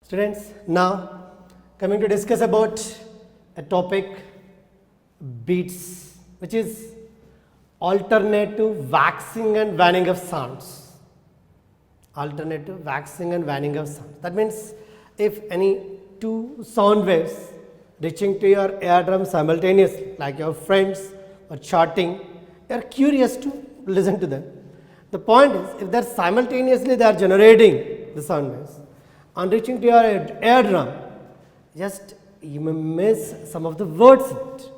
Students, now coming to discuss about a topic beats, which is alternative waxing and waning of sounds. Alternative waxing and waning of sounds. That means if any two sound waves reaching to your eardrum simultaneously, like your friends are chatting, you are curious to listen to them. The point is, if they're simultaneously they are generating the sound waves, on reaching to your eardrum, just you may miss some of the words in it.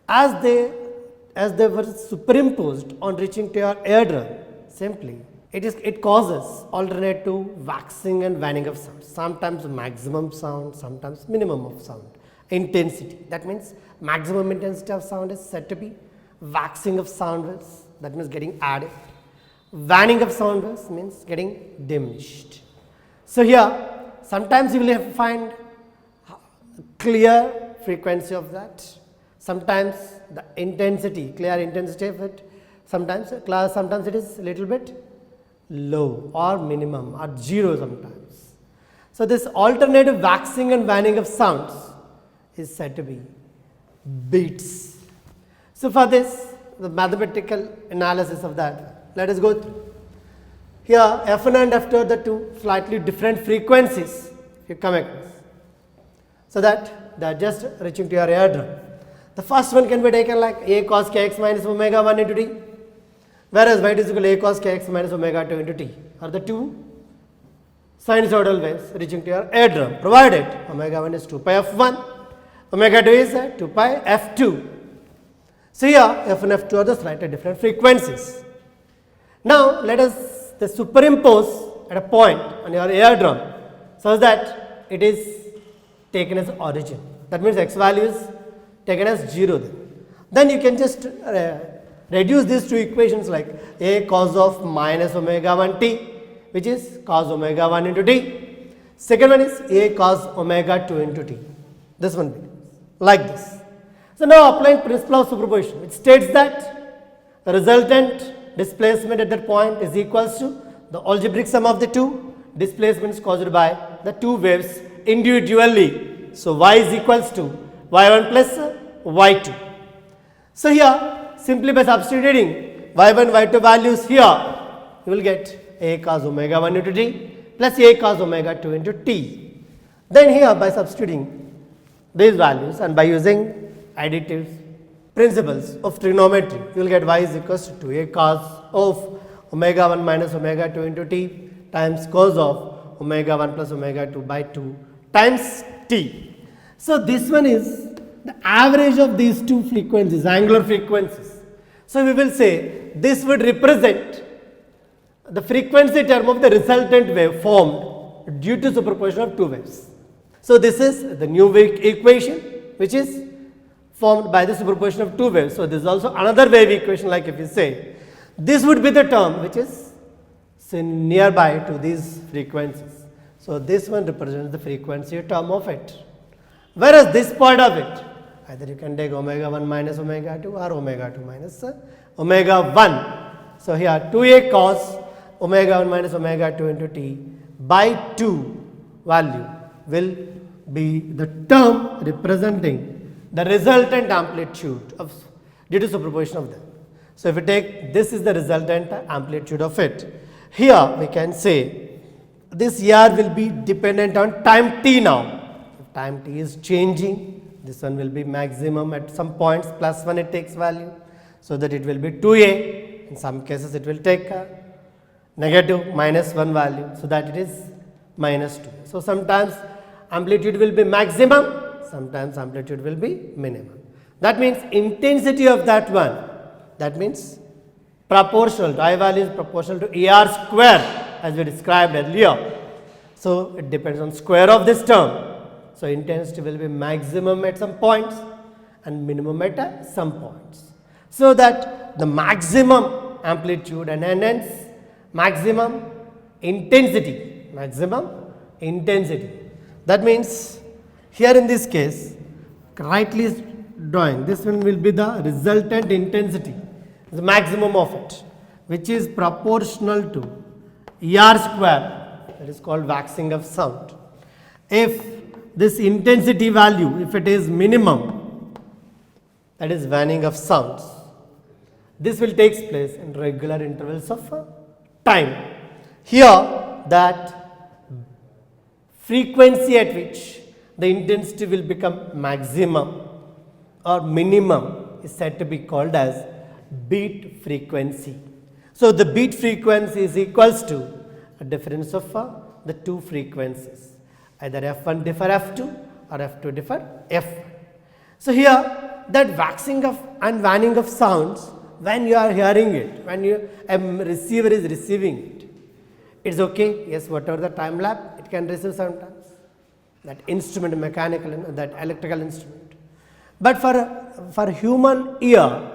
As they were superimposed on reaching to your eardrum, simply it causes alternative waxing and waning of sound. Sometimes maximum sound, sometimes minimum of sound. Intensity. That means maximum intensity of sound is said to be waxing of sound waves. That means getting added. Waning of sound waves means getting diminished. So here, sometimes you will have to find clear frequency of that. Sometimes the intensity, clear intensity of it. Sometimes it is a little bit low or minimum or zero sometimes. So this alternative waxing and waning of sounds is said to be beats. So for this, the mathematical analysis of that, let us go through. Here F1 and F2 are the two slightly different frequencies you come across. So that they are just reaching to your eardrum. The first one can be taken like A cos kx minus omega 1 into t, whereas y is equal to A cos kx minus omega 2 into t are the two sinusoidal waves reaching to your eardrum, provided omega 1 is 2 pi f1, omega 2 is 2 pi f2. So here f1 and f2 are the slightly different frequencies. Now let us superimpose at a point on your eardrum so that it is taken as origin. That means x value is taken as 0 then you can just reduce these two equations like A cos of minus omega 1 t, which is cos omega 1 into t. Second one is A cos omega 2 into t. This one becomes like this. So now applying principle of superposition, which states that the resultant displacement at that point is equals to the algebraic sum of the two displacements caused by the two waves individually. So y is equals to y1 plus y2. So here simply by substituting y1 y2 values here, you will get A cos omega 1 into t plus A cos omega 2 into t. Then here by substituting these values and by using additive principles of trigonometry, you will get y is equals to 2A cos of omega 1 minus omega 2 into t times cos of omega 1 plus omega 2 by 2 times t. So this one is the average of these two frequencies, angular frequencies. So we will say this would represent the frequency term of the resultant wave formed due to superposition of two waves. So this is the new wave equation, which is formed by the superposition of two waves. So this is also another wave equation, like if you say this would be the term which is nearby to these frequencies. So this one represents the frequency term of it. Whereas this part of it, either you can take omega 1 minus omega 2 or omega 2 minus omega 1. So here 2A cos omega 1 minus omega 2 into t by 2 value will be the term representing the resultant amplitude of due to superposition of them. So if we take this is the resultant amplitude of it. Here we can say this ER will be dependent on time t now. If time t is changing, this one will be maximum at some points, plus 1 it takes value, so that it will be 2A. In some cases it will take negative minus 1 value, so that it is minus 2. So sometimes amplitude will be maximum, sometimes amplitude will be minimum. That means intensity of that one, that means proportional, I value is proportional to ER square as we described earlier. So it depends on square of this term. So intensity will be maximum at some points and minimum at some points. So that the maximum amplitude and hence maximum intensity. That means here in this case, rightly drawing, this one will be the resultant intensity, the maximum of it, which is proportional to ER square, that is called waxing of sound. If this intensity value, if it is minimum, that is waning of sounds, this will take place in regular intervals of time. Here, that frequency at which the intensity will become maximum or minimum is said to be called as beat frequency. So, the beat frequency is equals to a difference of the two frequencies, either F1 differ F2 or F2 differ F1. So, here that waxing of and waning of sounds, when you are hearing it, when a receiver is receiving it, it's okay, yes, whatever the time lapse, it can receive sometimes, that instrument, mechanical, that electrical instrument. But for human ear,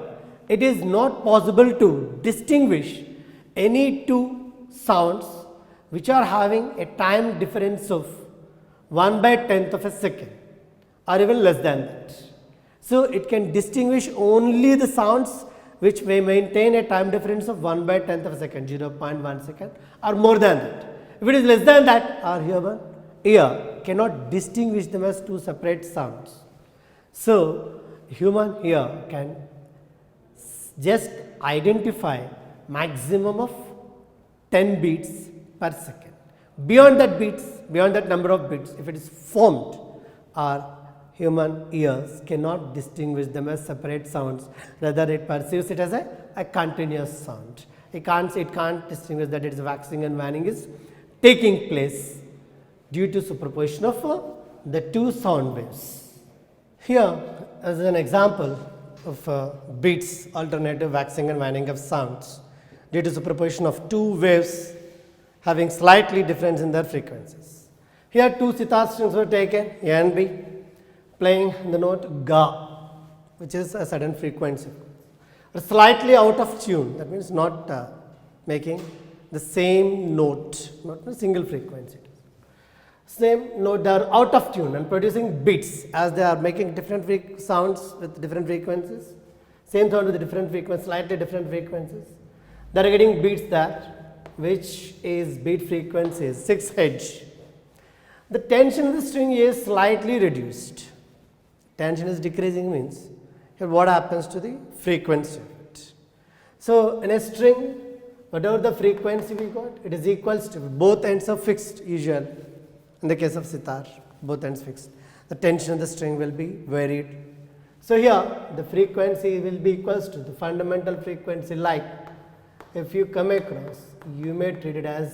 it is not possible to distinguish any two sounds which are having a time difference of 1/10th of a second or even less than that. So, it can distinguish only the sounds which may maintain a time difference of 1/10th of a second, 0.1 second or more than that. If it is less than that, our human ear cannot distinguish them as two separate sounds. So, human ear can just identify maximum of 10 beats per second. Beyond that number of beats, if it is formed, our human ears cannot distinguish them as separate sounds, rather it perceives it as a continuous sound. It can't distinguish that it is waxing and waning is taking place due to superposition of the two sound waves. Here, as an example of beats, alternative waxing and waning of sounds due to superposition of two waves having slightly difference in their frequencies. Here, two sitar strings were taken, A and B, playing the note Ga, which is a sudden frequency, but slightly out of tune. That means not making the same note, not a single frequency. Same note, they are out of tune and producing beats as they are making different sounds with different frequencies. Same sound with different frequencies, slightly different frequencies. They are getting beats there, which is beat frequency is 6 Hz. The tension of the string is slightly reduced. Tension is decreasing means here what happens to the frequency of it. So, in a string, whatever the frequency we got, it is equals to both ends are fixed usual. In the case of sitar, both ends fixed. The tension of the string will be varied. So, here the frequency will be equals to the fundamental frequency, like if you come across, you may treat it as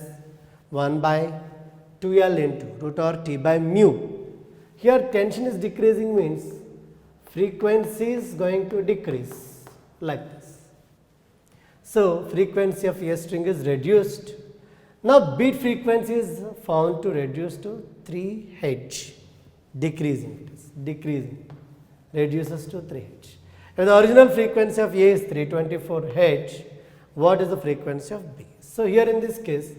1/2L into root over T by mu. Here tension is decreasing means frequency is going to decrease like this. So, frequency of a string is reduced. Now, beat frequency is found to reduce to 3 Hz, decreasing, it is decreasing, reduces to 3 Hz. If the original frequency of A is 324 Hz, what is the frequency of B? So, here in this case,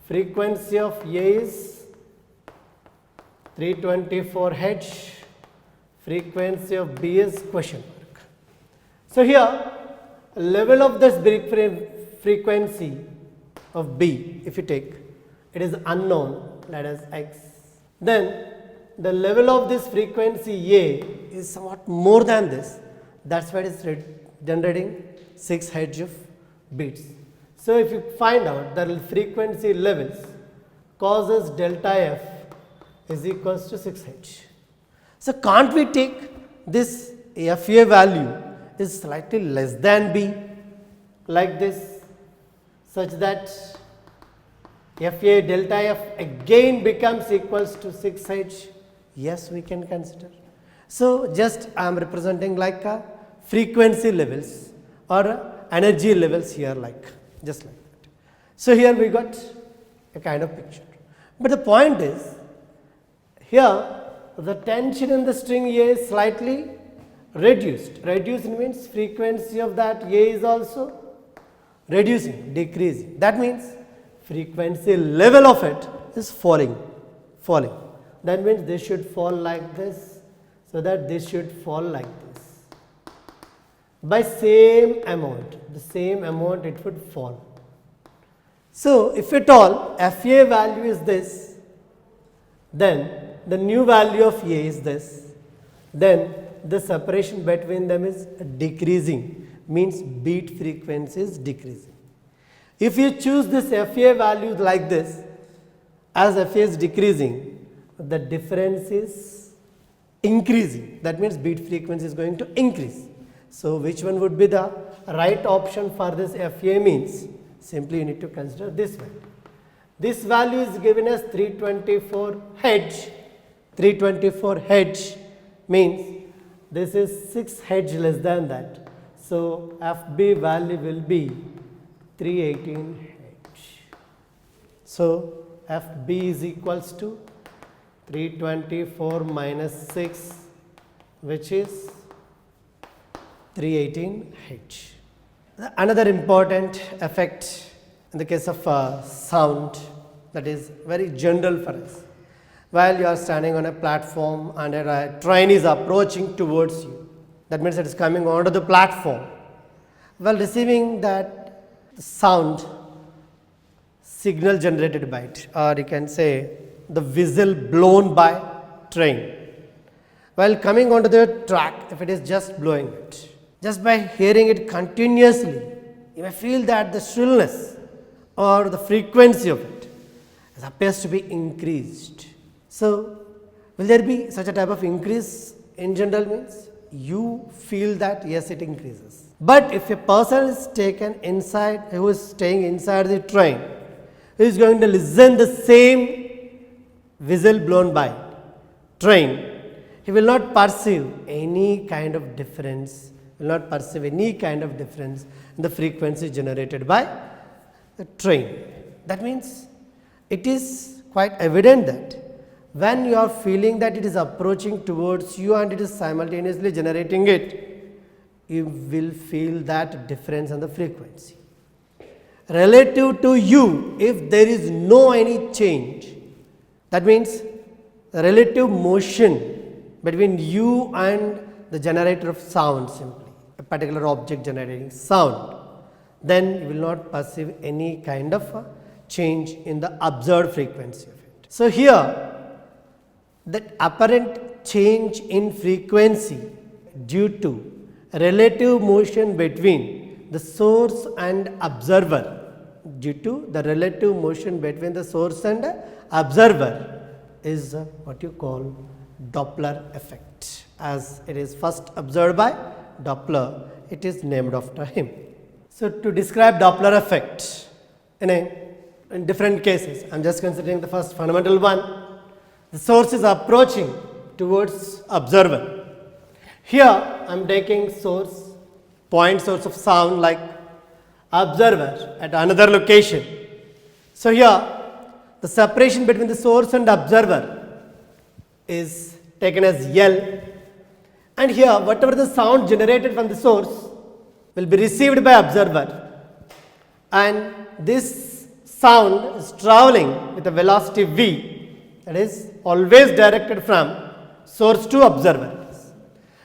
frequency of A is 324 Hz, frequency of B is question mark. So, here level of this frequency of B, if you take, it is unknown, let us X. Then the level of this frequency A is somewhat more than this, that is why it is generating 6 Hz of beats. So, if you find out the frequency levels causes delta F is equals to 6 Hz. So, can't we take this FA value is slightly less than B like this, such that FA delta F again becomes equals to 6 Hz? Yes, we can consider. So, just I am representing like a frequency levels or energy levels here, like just like that. So, here we got a kind of picture. But the point is, here the tension in the string A is slightly reduced. Reduced means frequency of that A is also reducing, decreasing. That means frequency level of it is falling. That means this should fall like this, so that this should fall like this. By same amount, the same amount it would fall. So, if at all FA value is this, then the new value of A is this, then the separation between them is decreasing, means beat frequency is decreasing. If you choose this FA value like this, as FA is decreasing, the difference is increasing. That means beat frequency is going to increase. So which one would be the right option for this FA means? Simply you need to consider this one. This value is given as 324 Hz. 324 Hz means this is 6 Hz less than that. So FB value will be 318 Hz. So FB is equals to 324 minus 6, which is 318 Hz. Another important effect in the case of sound that is very general for us. While you are standing on a platform and a train is approaching towards you, that means it is coming onto the platform. While receiving that sound, signal generated by it, or you can say the whistle blown by train. While coming onto the track, if it is just blowing it, just by hearing it continuously, you may feel that the shrillness or the frequency of it appears to be increased. So, will there be such a type of increase in general means? You feel that yes, it increases. But if a person is taken inside, who is staying inside the train, who is going to listen the same whistle blown by train, he will not perceive any kind of difference, in the frequency generated by the train. That means it is quite evident that when you are feeling that it is approaching towards you and it is simultaneously generating it, you will feel that difference in the frequency. Relative to you, if there is no any change, that means the relative motion between you and the generator of sound, simply a particular object generating sound, then you will not perceive any kind of change in the observed frequency of it. So here, that apparent change in frequency due to relative motion between the source and observer, is what you call Doppler effect. As it is first observed by Doppler, it is named after him. So to describe Doppler effect in different cases, I am just considering the first fundamental one. The source is approaching towards observer. Here I am taking point source of sound like observer at another location. So here the separation between the source and observer is taken as L, and here whatever the sound generated from the source will be received by observer, and this sound is traveling with a velocity v, that is always directed from source to observer.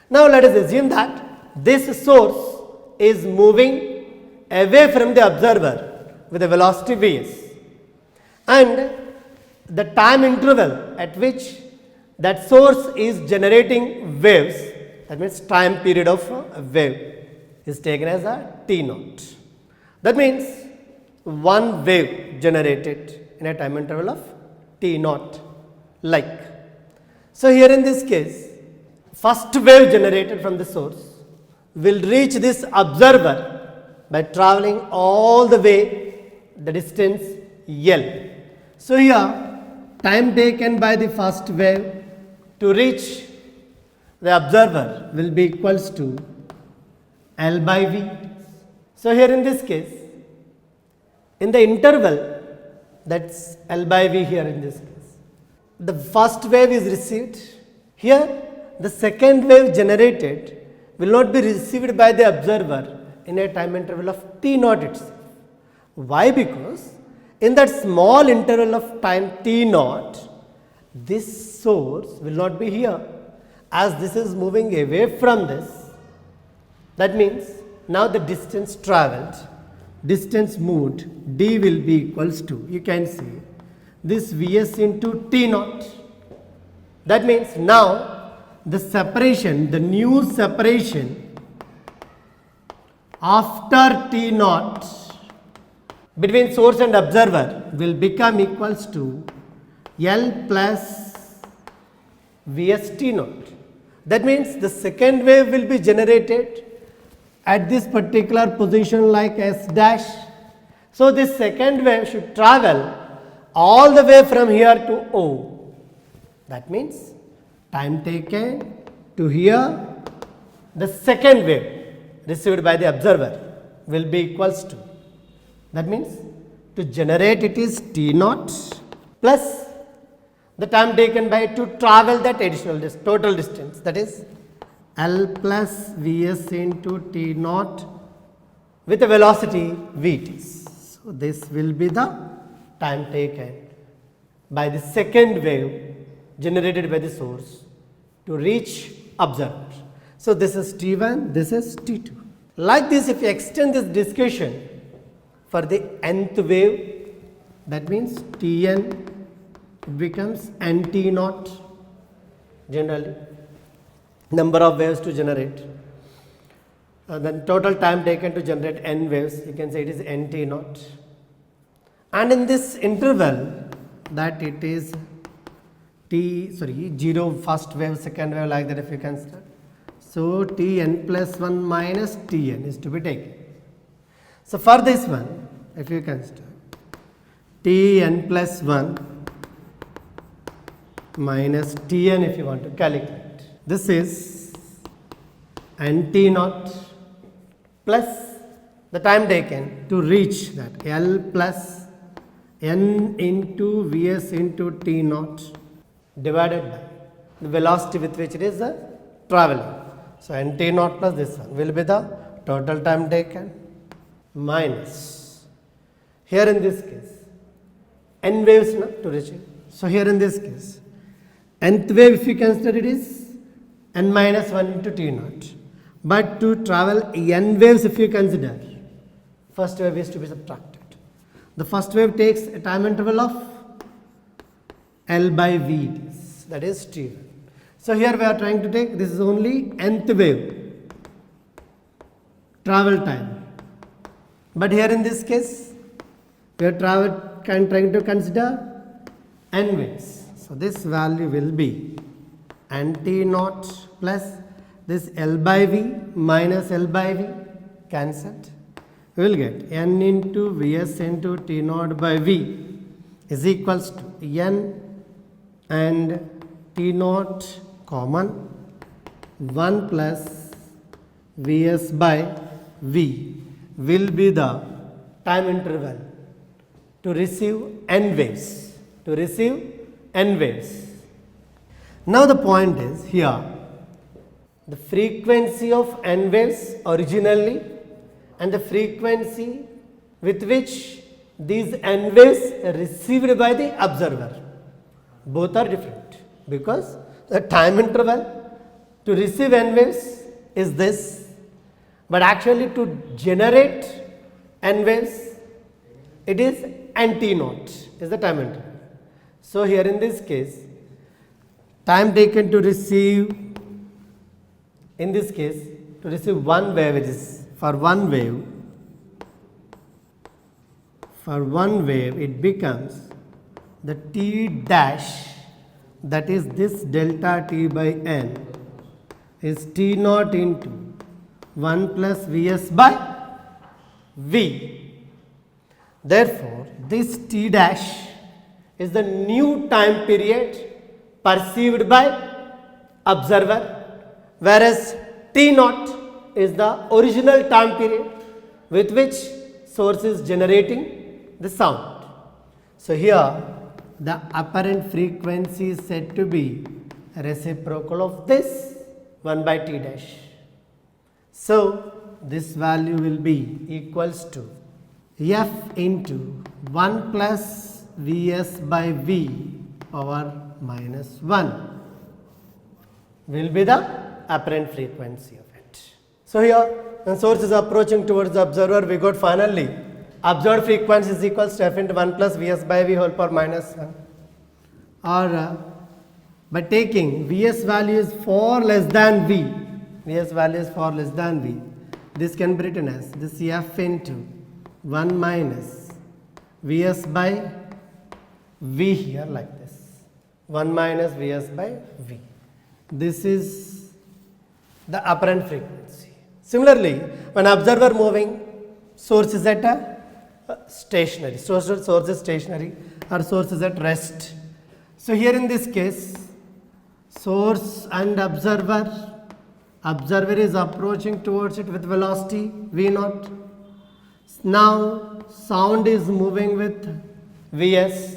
Now let us assume that this source is moving away from the observer with a velocity vs, and the time interval at which that source is generating waves, that means time period of a wave, is taken as a t naught. That means one wave generated in a time interval of t naught, like. So here in this case, first wave generated from the source will reach this observer by traveling all the way the distance L. So here time taken by the first wave to reach the observer will be equals to L by V. So here in this case, in the interval, that's L by V here in this case, the first wave is received. Here the second wave generated will not be received by the observer in a time interval of t naught itself. Why? Because in that small interval of time t naught, this source will not be here, as this is moving away from this. That means now the distance traveled, distance moved, d will be equals to, you can see, this Vs into t naught, That means now the separation, the new separation after T naught between source and observer will become equals to L plus Vs T naught. That means the second wave will be generated at this particular position like S dash. So this second wave should travel all the way from here to O. That means time taken to here, the second wave received by the observer will be equals to. That means to generate it is T naught plus the time taken by to travel that additional total distance, that is L plus Vs into T naught with a velocity Vt. So this will be the time taken by the second wave generated by the source to reach observer. So this is T1, this is T2. Like this, if you extend this discussion for the nth wave, that means Tn becomes Nt naught, generally number of waves to generate. Then total time taken to generate n waves, you can say it is Nt naught. And in this interval, that it is 0 first wave, second wave, like that if you consider. So Tn plus 1 minus Tn is to be taken. So for this one, if you consider Tn plus 1 minus Tn if you want to calculate, this is Nt naught plus the time taken to reach that L plus n into Vs into T naught divided by the velocity with which it is traveling. So Nt naught plus this one will be the total time taken minus, here in this case, n waves to reach it. So here in this case, nth wave if you consider it is n minus 1 into T naught. But to travel n waves if you consider, first wave is to be subtracted. The first wave takes a time interval of L by V, that is T1. So here we are trying to take, this is only nth wave travel time. But here in this case, we are trying to consider n waves. So this value will be Nt naught plus this L by V minus L by V cancelled. We will get n into Vs into T naught by V is equals to n and T naught common 1 plus Vs by V will be the time interval to receive n waves, Now the point is here, the frequency of n waves originally and the frequency with which these n waves are received by the observer, both are different, because the time interval to receive n waves is this, but actually to generate n waves it is Nt naught is the time interval. So here in this case, time taken to receive, in this case to receive one wave, it is for one wave it becomes the T dash, that is this delta T by n is T naught into 1 plus Vs by V. Therefore, this T dash is the new time period perceived by observer, whereas T naught is the original time period with which source is generating the sound. So here the apparent frequency is said to be reciprocal of this 1 by T dash. So this value will be equals to F into 1 plus Vs by V power minus 1 will be the apparent frequency of it. So here when source is approaching towards the observer, we got finally observed frequency is equals to F into 1 plus Vs by V whole power minus 1, or by taking Vs value is far less than V, Vs value is far less than V, this can be written as this F into 1 minus Vs by V here like this, 1 minus Vs by V. This is the apparent frequency. Similarly, when observer moving, source is at a stationary, source is stationary or source is at rest. So here in this case, source and observer is approaching towards it with velocity V0. Now sound is moving with Vs.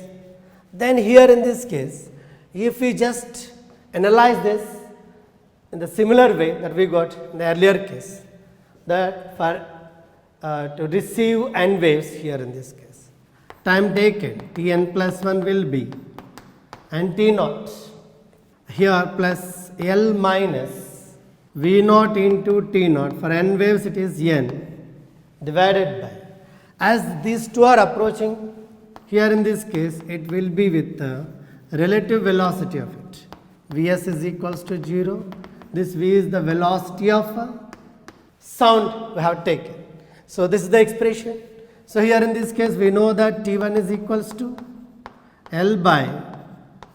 Then here in this case, if we just analyze this in the similar way that we got in the earlier case, that for to receive n waves here in this case, time taken Tn plus 1 will be n T0 here plus L minus V0 into T0. For n waves it is n divided by, as these two are approaching, here in this case it will be with the relative velocity of it. Vs is equals to 0. This V is the velocity of sound we have taken. So this is the expression. So here in this case we know that T1 is equals to L by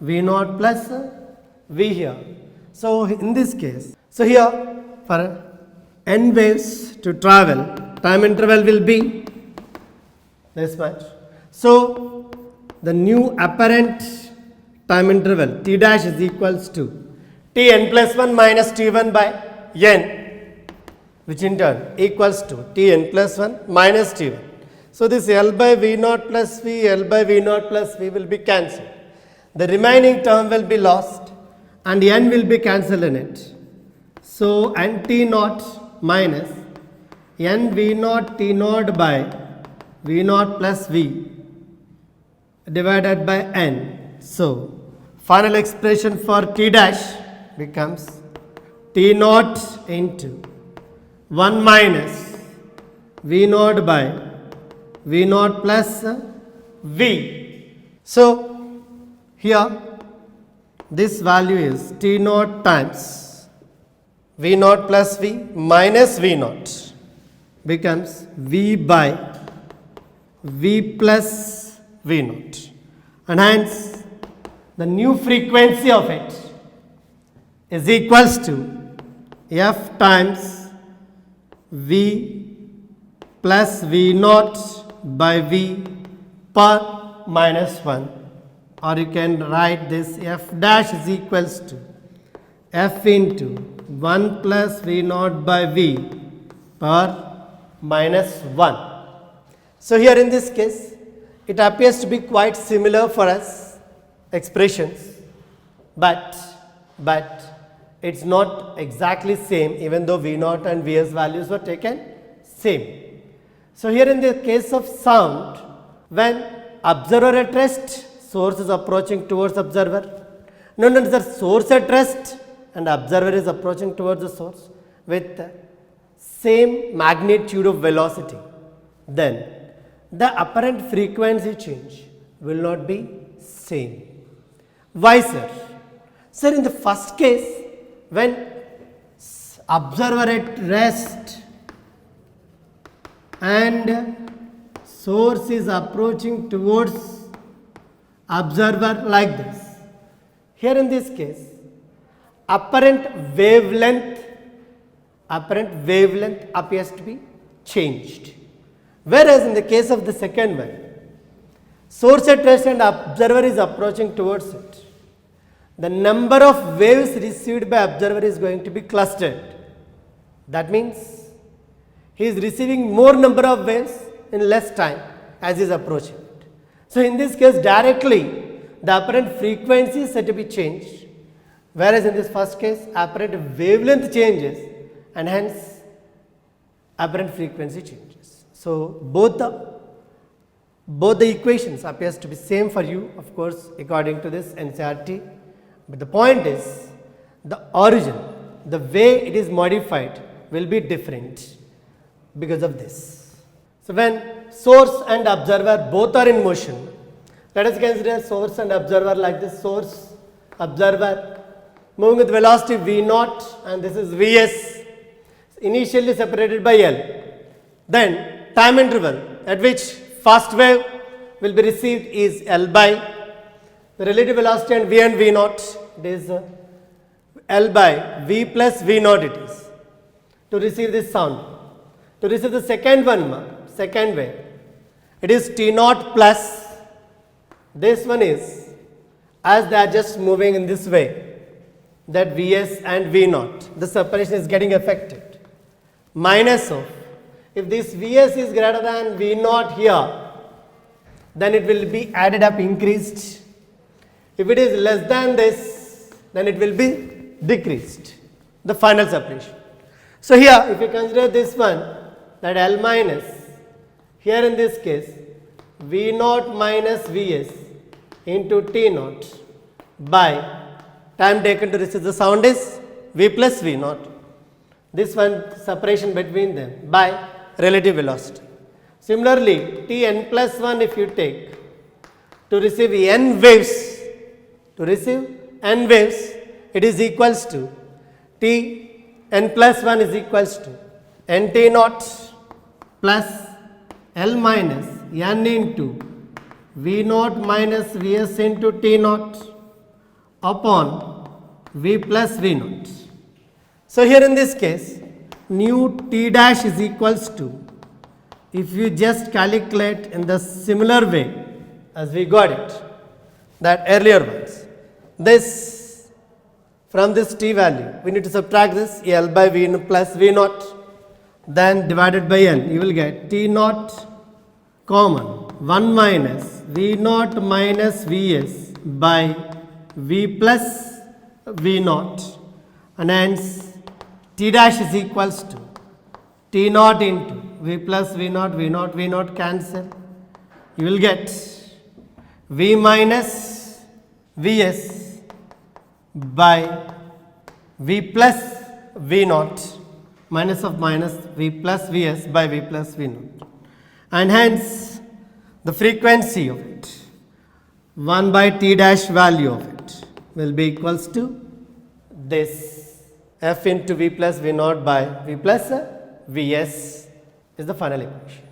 V0 plus V here. So in this case, so here for n waves to travel, time interval will be this much. So the new apparent time interval T dash is equals to Tn plus 1 minus T1 by n, which in turn equals to Tn plus 1 minus T1. So this L by V0 plus V, L by V0 plus V will be cancelled. The remaining term will be lost and n will be cancelled in it. So n T0 minus n V0 T0 by V0 plus V divided by n. So final expression for T dash becomes T0 into 1 minus V0 by V0 plus V. So here this value is T0 times V0 plus V minus V0 becomes V by V plus V0, and hence the new frequency of it is equals to F times V plus V0 by V per minus 1, or you can write this F dash is equals to F into 1 plus V0 by V per minus 1. So here in this case, it appears to be quite similar for us expressions, but it's not exactly same, even though V0 and Vs values were taken same. So here in the case of sound, when observer at rest, source is approaching towards observer. No, the source at rest and observer is approaching towards the source with same magnitude of velocity, then the apparent frequency change will not be same. Why, sir? Sir, in the first case, when observer at rest and source is approaching towards observer like this, here in this case, apparent wavelength appears to be changed. Whereas in the case of the second one, source at rest and observer is approaching towards it, the number of waves received by observer is going to be clustered. That means he is receiving more number of waves in less time as he is approaching it. So in this case, directly the apparent frequency is said to be changed, whereas in this first case, apparent wavelength changes and hence apparent frequency changes. So both the equations appears to be same for you, of course, according to this NCERT. But the point is, the origin, the way it is modified will be different because of this. So when source and observer both are in motion, let us consider source and observer like this. Source observer moving with velocity v naught, and this is Vs, initially separated by L. Then time interval at which fast wave will be received is L by the relative velocity, and V naught, it is L by V plus V naught it is to receive this sound. To receive the second one, second wave, it is T naught plus, this one is, as they are just moving in this way, that Vs and V naught, the separation is getting affected, minus of, if this Vs is greater than V naught here, then it will be added up, increased. If it is less than this, then it will be decreased, the final separation. So here, if you consider this one, that L minus, here in this case, V naught minus Vs into T naught by time taken to receive the sound is V plus V naught. This one separation between them by relative velocity. Similarly, Tn plus 1 if you take to receive n waves, it is equals to Tn plus 1 is equals to Nt naught plus L minus n into V naught minus Vs into T naught upon V plus V naught. So here in this case, nu T dash is equals to, if you just calculate in the similar way as we got it, that earlier ones, this, from this T value, we need to subtract this L by V plus V naught, then divided by N, you will get T naught common, 1 minus V naught minus Vs by V plus V naught, and hence T dash is equals to T naught into V plus V naught cancel. You will get V minus Vs by V plus V naught, minus of minus V plus Vs by V plus V naught, and hence the frequency of it, 1 by T dash value of it will be equals to this f into V plus V naught by V plus Vs is the final equation.